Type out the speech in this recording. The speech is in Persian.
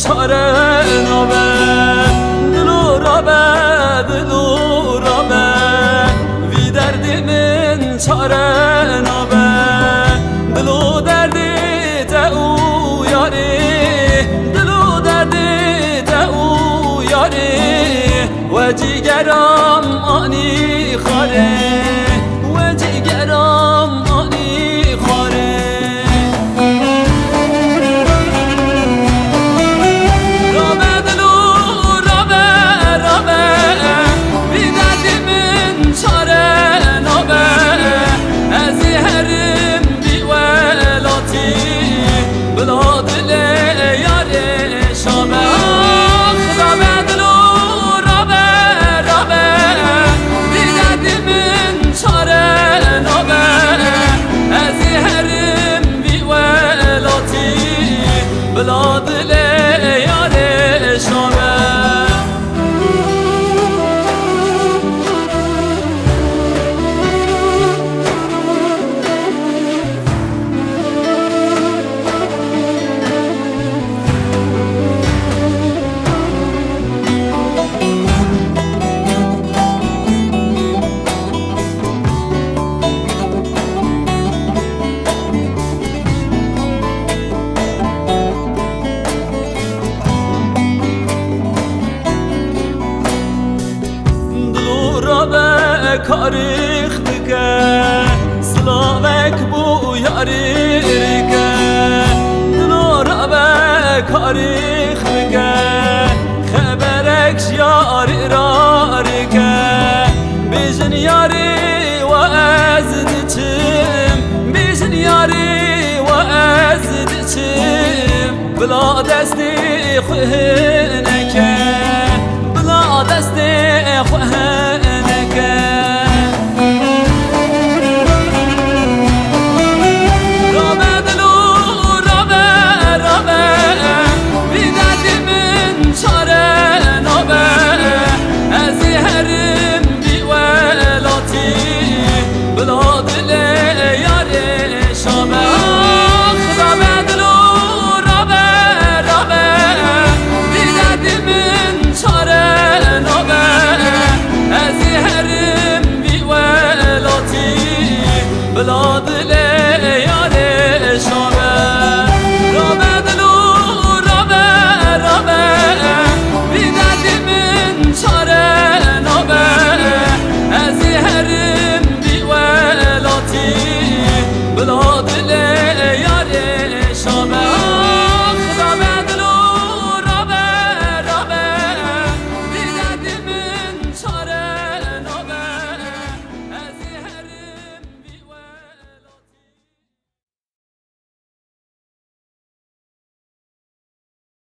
چاره نابه دلو رابه وی درد من چاره نابه دلو درد او یاری دلو درد او یاری و جیگرم آنی خاره و جیگرم آنی خاره بلا دل یار شامه کاریخ بکه سلاوک بو یاری ریکه دلو رابه کاریخ بکه خبرکش یاری را ریکه بیجن یاری و از دچم بیجن یاری و از دچم بلا دستی خوهنه